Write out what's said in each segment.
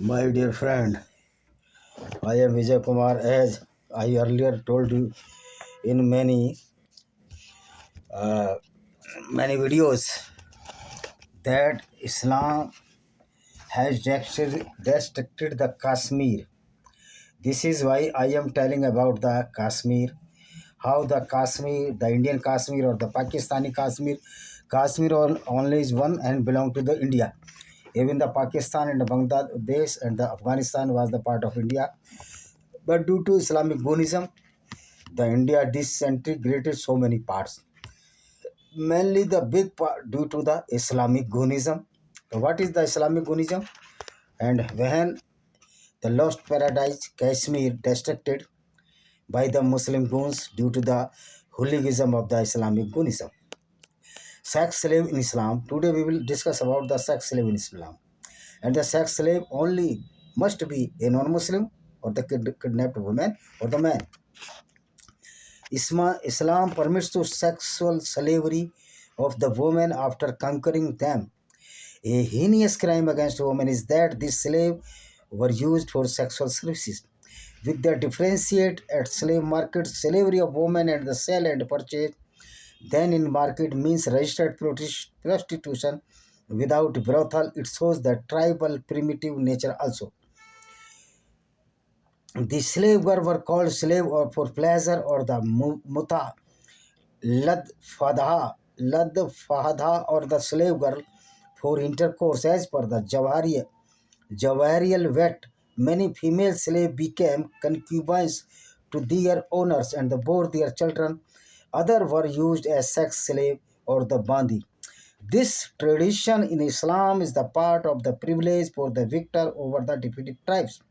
My dear friend, I am Vijay Kumar. As I earlier told you in uh, many videos, that Islam has restricted the Kashmir. This is why I am telling about the Kashmir, how the Kashmir, the Indian Kashmir or the Pakistani Kashmir, Kashmir only is one and belong to the India. Even the Pakistan and the Bangladesh and the Afghanistan was the part of India. But due to Islamic Buddhism, the India disintegrated so many parts. Mainly the big part due to the Islamic Gunnism. So what is the Islamic Gunnism? And when the lost paradise Kashmir destructed by the Muslim goons due to the hooliganism of the Islamic Gunnism. Sex slave in Islam. Today we will discuss about the sex slave in Islam. And the sex slave only must be a non-Muslim or the kidnapped woman or the man. Islam permits to sexual slavery of the women after conquering them. A heinous crime against women is that these slaves were used for sexual services. With the differentiate at slave market, slavery of women and the sale and purchase, then in market means registered prostitution without brothel. It shows the tribal primitive nature also. The slave were called slave or for pleasure or the muta, lad fadha or the slave girl for intercourse as per the Jawarial vet. Many female slaves became concubines to their owners and bore their children. Others were used as sex slave or the bandi. This tradition in Islam is the part of the privilege for the victor over the defeated tribes.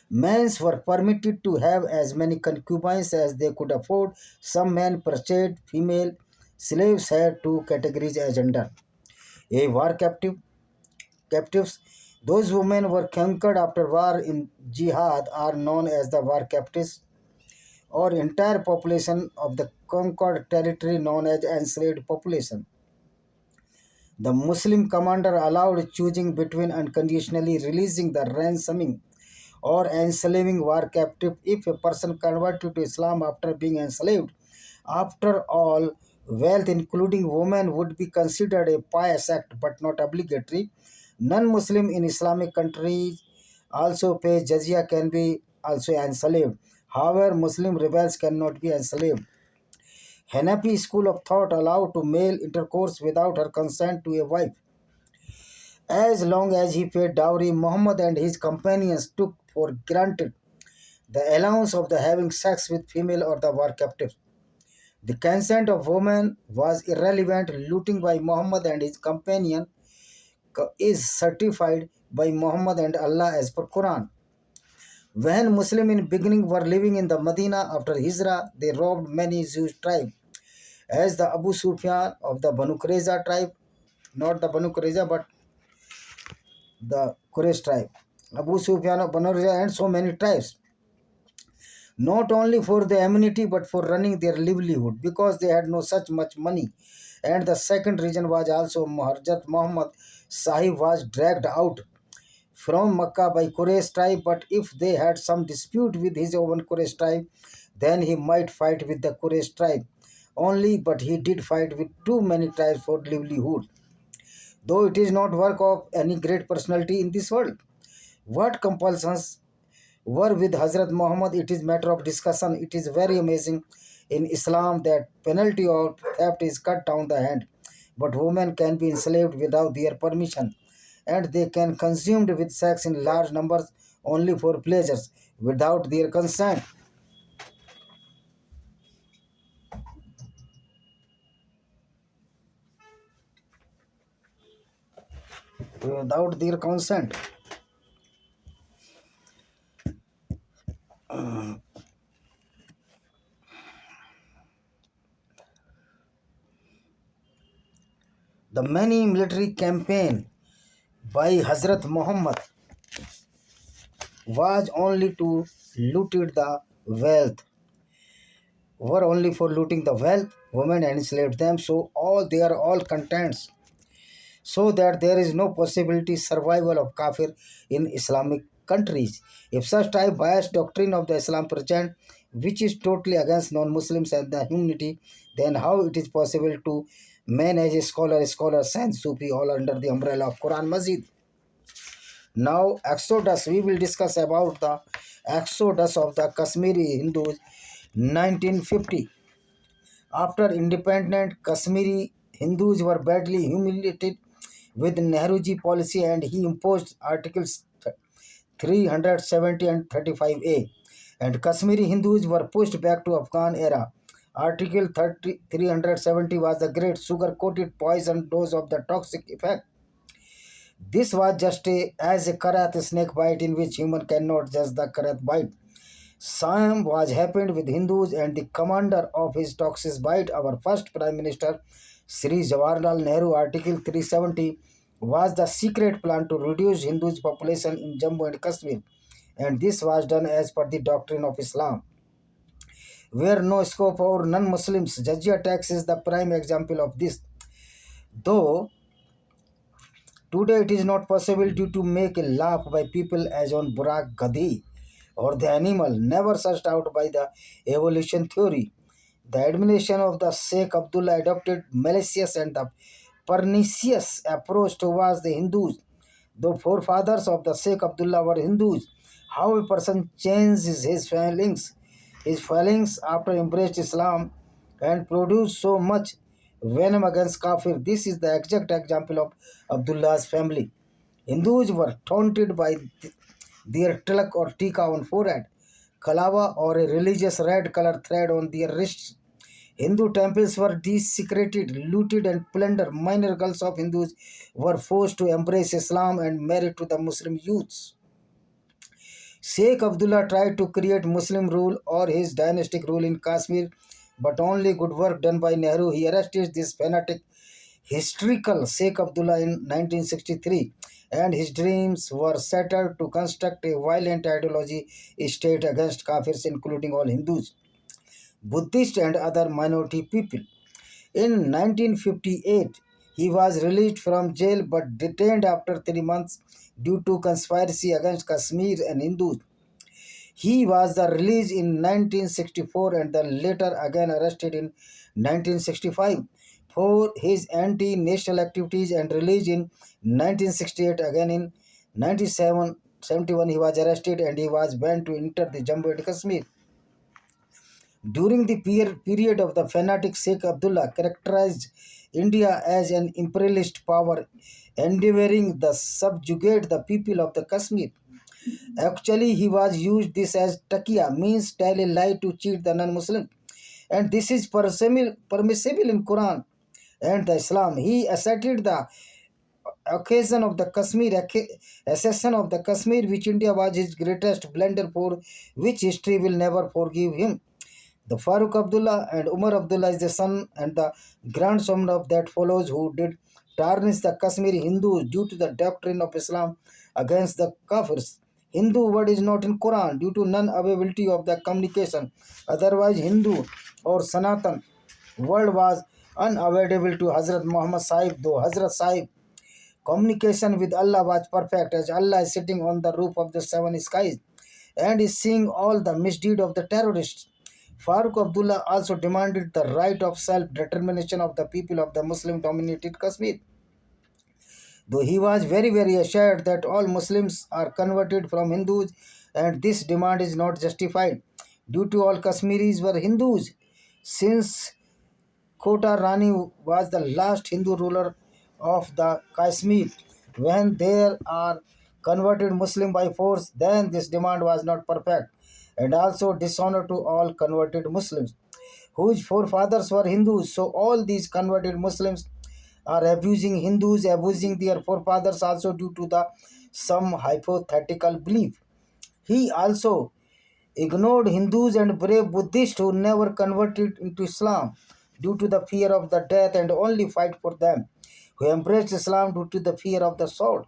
Men were permitted to have as many concubines as they could afford. Some men purchased female slaves had two categories as gender. A war captives. Those women were conquered after war in jihad are known as the war captives, or entire population of the conquered territory known as enslaved population. The Muslim commander allowed choosing between unconditionally releasing the ransoming or enslaving war captive if a person converted to Islam after being enslaved. After all, wealth, including women, would be considered a pious act but not obligatory. Non-Muslim in Islamic countries also pay jizya can be also enslaved. However, Muslim rebels cannot be enslaved. Hanafi school of thought allowed to male intercourse without her consent to a wife. As long as he paid dowry, Muhammad and his companions took for granted the allowance of the having sex with female or the war captives. The consent of women was irrelevant. Looting by Muhammad and his companion is certified by Muhammad and Allah as per Quran. When Muslims in beginning were living in the Medina after Hijrah, they robbed many Jewish tribes. As the Abu Sufyan of the Banu Qurayza tribe, not the Banu Qurayza but the Quraysh tribe, Abu Sufyan of Banu Qurayza and so many tribes, not only for the amenity but for running their livelihood because they had no such much money. And the second reason was also Hazrat Muhammad Sahib was dragged out from Makkah by Quraysh tribe, but if they had some dispute with his own Quraysh tribe, then he might fight with the Quraysh tribe only, but he did fight with too many tribes for livelihood. Though it is not work of any great personality in this world. What compulsions were with Hazrat Muhammad, it is matter of discussion. It is very amazing in Islam that penalty of theft is cut down the hand, but women can be enslaved without their permission, and they can consumed with sex in large numbers only for pleasures without their consent. Without their consent. The many military campaign by Hazrat Muhammad was only to looted the wealth, were only for looting the wealth, women enslaved them, so all they are all contents. so that there is no possibility survival of kafir in Islamic countries. If such type biased doctrine of the Islam present, which is totally against non-Muslims and the humanity, then how it is possible to manage a scholar, saint, Sufi, all under the umbrella of Quran Masjid? Now, Exodus, we will discuss about the Exodus of the Kashmiri Hindus 1950. After independence, Kashmiri Hindus were badly humiliated with Nehruji policy, and he imposed Articles 370 and 35A. And Kashmiri Hindus were pushed back to Afghan era. Article 370 was the great sugar-coated poison dose of the toxic effect. This was just as a karat snake bite in which human cannot judge the karat bite. Same was happened with Hindus, and the commander of his toxic bite, our first Prime Minister, Sri Jawaharlal Nehru, Article 370, was the secret plan to reduce Hindus' population in Jammu and Kashmir. And this was done as per the doctrine of Islam, where no scope for non-Muslims. Jizya tax is the prime example of this. Though today it is not possible due to make a laugh by people as on Burak Gadhi or the animal never searched out by the evolution theory. The administration of the Sheikh Abdullah adopted malicious and the pernicious approach towards the Hindus. The forefathers of the Sheikh Abdullah were Hindus. How a person changes his feelings after embraced Islam and produced so much venom against Kafir. This is the exact example of Abdullah's family. Hindus were taunted by their tilak or tika on forehead, kalava or a religious red color thread on their wrists. Hindu temples were desecrated, looted, and plundered. Minor girls of Hindus were forced to embrace Islam and marry to the Muslim youths. Sheikh Abdullah tried to create Muslim rule or his dynastic rule in Kashmir, but only good work done by Nehru. He arrested this fanatic, hysterical Sheikh Abdullah in 1963, and his dreams were shattered to construct a violent ideology state against Kafirs, including all Hindus, Buddhists, and other minority people. In 1958, he was released from jail but detained after 3 months due to conspiracy against Kashmir and Hindus. He was the released in 1964 and then later again arrested in 1965 for his anti-national activities and released in 1968. Again in 1971 he was arrested and he was banned to enter the Jammu and Kashmir. During the period of the fanatic Sheikh Abdullah characterized India as an imperialist power endeavoring to subjugate the people of the Kashmir. Actually, he was used this as taqiya, means tell a lie to cheat the non-Muslim. And this is permissible in Quran and the Islam. He asserted the occasion of the accession of the Kashmir, which India was his greatest blunder for which history will never forgive him. The Farooq Abdullah and Umar Abdullah is the son and the grandson of that follows who did tarnish the Kashmiri Hindus due to the doctrine of Islam against the Kafirs. Hindu word is not in Quran due to non-availability of the communication. Otherwise, Hindu or Sanatan word was unavailable to Hazrat Muhammad Sahib, though Hazrat Sahib communication with Allah was perfect as Allah is sitting on the roof of the seven skies and is seeing all the misdeed of the terrorists. Farooq Abdullah also demanded the right of self-determination of the people of the Muslim-dominated Kashmir. Though he was very assured that all Muslims are converted from Hindus and this demand is not justified due to all Kashmiris were Hindus. Since Kota Rani was the last Hindu ruler of the Kashmir, when there are converted Muslim by force, then this demand was not perfect and also dishonor to all converted Muslims whose forefathers were Hindus. So all these converted Muslims are abusing Hindus, abusing their forefathers also due to the some hypothetical belief. He also ignored Hindus and brave Buddhists who never converted into Islam due to the fear of the death and only fight for them, who embraced Islam due to the fear of the sword.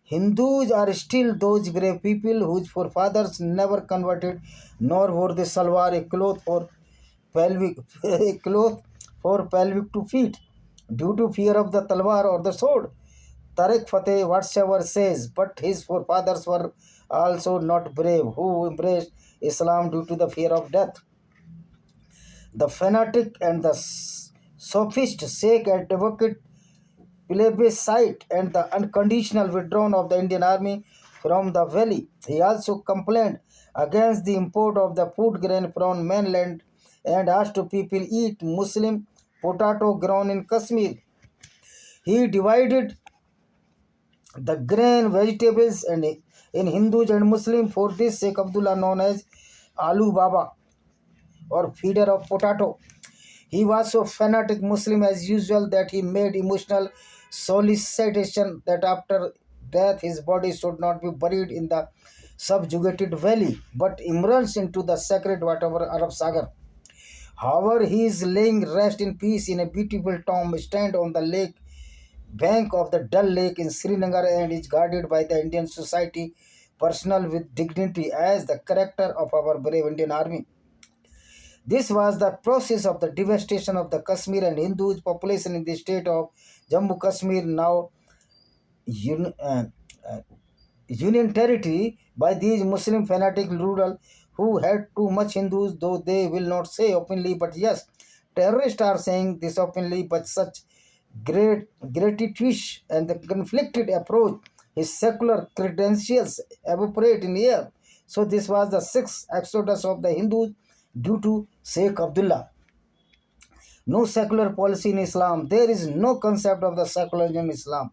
Hindus are still those brave people whose forefathers never converted, nor wore the salwar, a cloth for pelvic to feet. due to fear of the talwar or the sword. Tariq Fateh whatsoever says, but his forefathers were also not brave, who embraced Islam due to the fear of death. The fanatic and the sophist Sheikh advocate plebiscite and the unconditional withdrawal of the Indian army from the valley. He also complained against the import of the food grain from mainland and asked people eat Muslim potato grown in Kashmir. He divided the grain, vegetables, and in Hindus and Muslims. For this, Sheikh Abdullah, known as Alu Baba or feeder of potato, he was so fanatic Muslim as usual that he made emotional solicitation that after death his body should not be buried in the subjugated valley but immersed into the sacred water of Arab Sagar. However, he is laying rest in peace in a beautiful tomb stand on the lake bank of the Dal Lake in Srinagar and is guarded by the Indian society personnel with dignity as the character of our brave Indian army. This was the process of the devastation of the Kashmir and Hindu population in the state of Jammu Kashmir, now un, uh, uh, Union Territory, by these Muslim fanatic rural who had too much Hindus, though they will not say openly, but yes, terrorists are saying this openly, but such gratuitous and the conflicted approach, his secular credentials evaporate in air. So this was the sixth exodus of the Hindus due to Sheikh Abdullah. No secular policy in Islam. There is no concept of the secularism in Islam.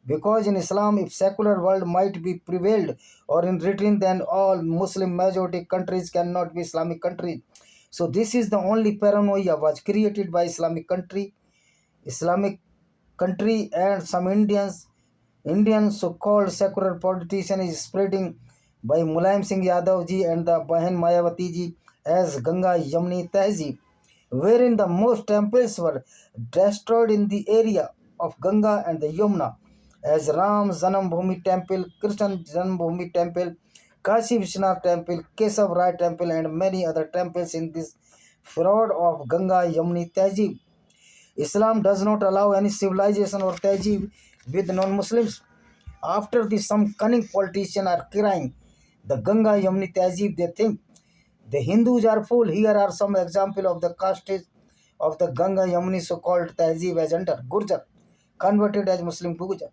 Because in Islam, if secular world might be prevailed or in written, then all Muslim majority countries cannot be Islamic countries. So this is the only paranoia was created by Islamic country, and some Indian so-called secular politician is spreading by Mulayam Singh Yadav ji and the Bahan Mayawati ji as Ganga Yamni Tehzeeb, wherein the most temples were destroyed in the area of Ganga and the Yamuna, as Ram Janambhumi Temple, Krishna Janambhumi Temple, Kashi Vishwanath Temple, Kesav Rai Temple, and many other temples in this fraud of Ganga Yamuni Tehzeeb. Islam does not allow any civilization or tehzeeb with non-Muslims. After this, some cunning politicians are crying the Ganga Yamuni Tehzeeb. They think the Hindus are full. Here are some example of the castes of the Ganga Yamuni so-called Tehzeeb as under Gurjar, converted as Muslim Gujar,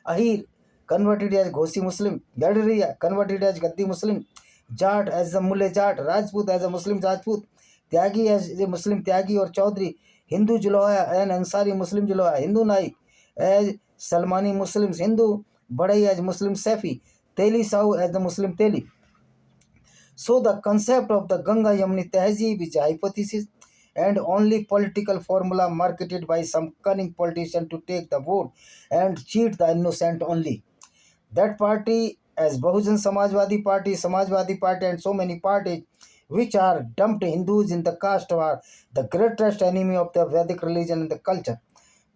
Ahir, converted as Ghosi Muslim, Gadariya, converted as Gaddi Muslim, Jat as the Mulle Jat, Rajput as a Muslim Rajput, Tyagi as a Muslim Tyagi or Chaudhry, Hindu Juloya and Ansari Muslim Juloya, Hindu Naik as Salmani Muslims, Hindu Badai as Muslim Safi, Teli Sau as the Muslim Teli. So the concept of the Ganga Yamuni Tehzeeb is a hypothesis and only political formula marketed by some cunning politician to take the vote and cheat the innocent only. That party, as Bahujan Samajwadi Party, and so many parties which are dumped Hindus in the caste war, the greatest enemy of the Vedic religion and the culture.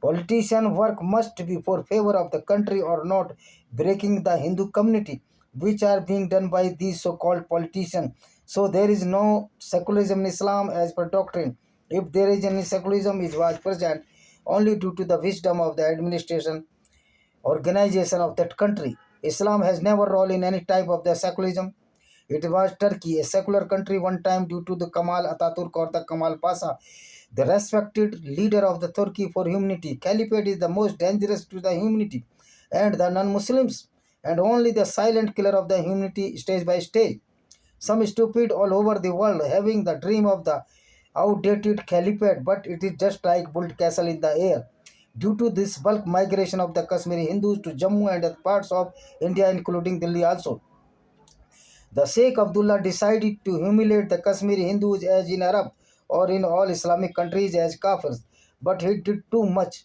Politician work must be for favor of the country or not breaking the Hindu community, which are being done by these so-called politicians. So there is no secularism in Islam as per doctrine. If there is any secularism, it was present only due to the wisdom of the administration organization of that country. Islam has never role in any type of the secularism. It was Turkey, a secular country one time due to the Kemal Ataturk or the Kemal Pasha, the respected leader of the Turkey for humanity. Caliphate is the most dangerous to the humanity and the non-Muslims, and only the silent killer of the humanity stage by stage. Some stupid all over the world having the dream of the outdated caliphate, but it is just like built castle in the air. Due to this bulk migration of the Kashmiri Hindus to Jammu and other parts of India, including Delhi also, the Sheikh Abdullah decided to humiliate the Kashmiri Hindus as in Arab or in all Islamic countries as Kafirs, but he did too much.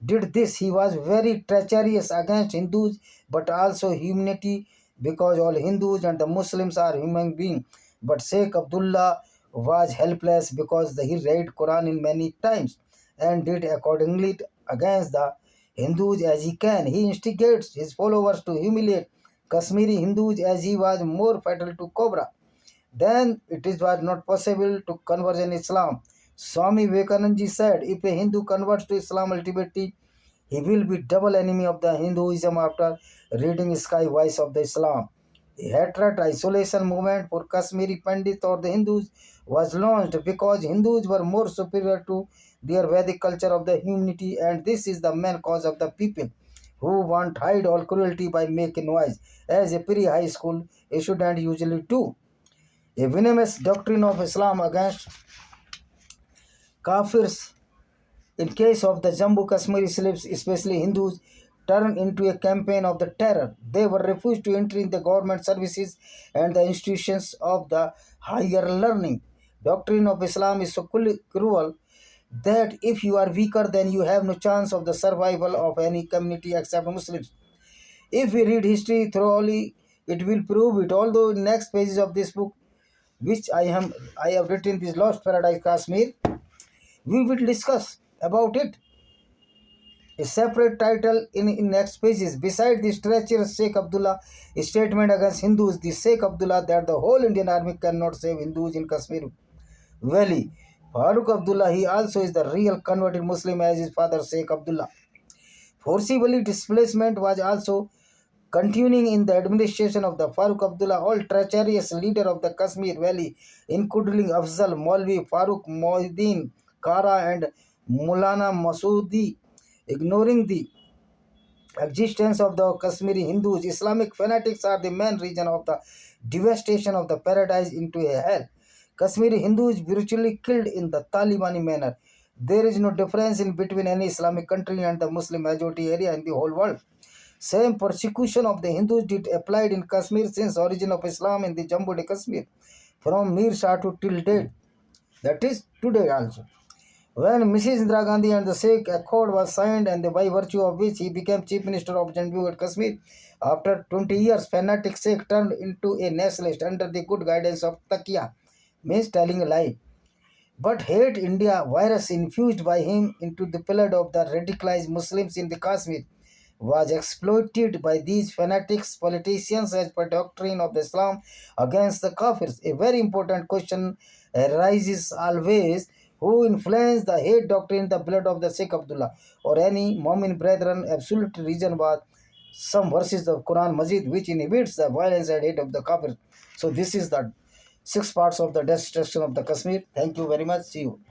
Did this, he was very treacherous against Hindus, but also humanity, because all Hindus and the Muslims are human beings. But Sheikh Abdullah was helpless because he read Quran in many times and did accordingly against the Hindus as he can. He instigates his followers to humiliate Kashmiri Hindus as he was more fatal to Cobra. Then was not possible to convert in Islam. Swami Vivekananda ji said, if a Hindu converts to Islam ultimately, he will be double enemy of the Hinduism after reading Sky Voice of the Islam. A hatred isolation movement for Kashmiri Pandit or the Hindus was launched because Hindus were more superior to their Vedic culture of the humanity, and this is the main cause of the people who want hide all cruelty by making noise, as a pre-high school student usually do. A venomous doctrine of Islam against Kafirs in case of the Jammu Kashmiri slaves, especially Hindus, turned into a campaign of the terror. They were refused to enter in the government services and the institutions of the higher learning. Doctrine of Islam is so cruel that if you are weaker, then you have no chance of the survival of any community except Muslims. If we read history thoroughly, it will prove it. Although in next pages of this book, which I have written, this Lost Paradise Kashmir, we will discuss about it. A separate title in next pages. Beside this treacherous Sheikh Abdullah statement against Hindus, the Sheikh Abdullah that the whole Indian army cannot save Hindus in Kashmir Valley. Farooq Abdullah, he also is the real converted Muslim as his father Sheikh Abdullah. Forcibly displacement was also continuing in the administration of the Farooq Abdullah, all treacherous leader of the Kashmir Valley, including Afzal Maulvi, Farooq Mohideen, Kara and Mulana Masoodi, ignoring the existence of the Kashmiri Hindus. Islamic fanatics are the main reason of the devastation of the paradise into a hell. Kashmiri Hindus brutally killed in the Talibani manner. There is no difference in between any Islamic country and the Muslim majority area in the whole world. Same persecution of the Hindus did applied in Kashmir since origin of Islam in the Jammu and Kashmir, from Mir Shah to till date. That is today also. When Mrs. Indira Gandhi and the Sikh Accord was signed, and by virtue of which he became Chief Minister of Jammu and Kashmir, after 20 years, fanatic Sikh turned into a nationalist under the good guidance of Takia, means telling a lie. But hate India virus infused by him into the blood of the radicalized Muslims in the Kashmir was exploited by these fanatics politicians as per doctrine of Islam against the Kafirs. A very important question arises always: who influenced the hate doctrine, the blood of the Sheikh Abdullah or any Mu'min brethren? Absolute reason was some verses of Quran Majid which inhibits the violence and hate of the Kafir. So this is the 6 parts of the destruction of the Kashmir. Thank you very much. See you.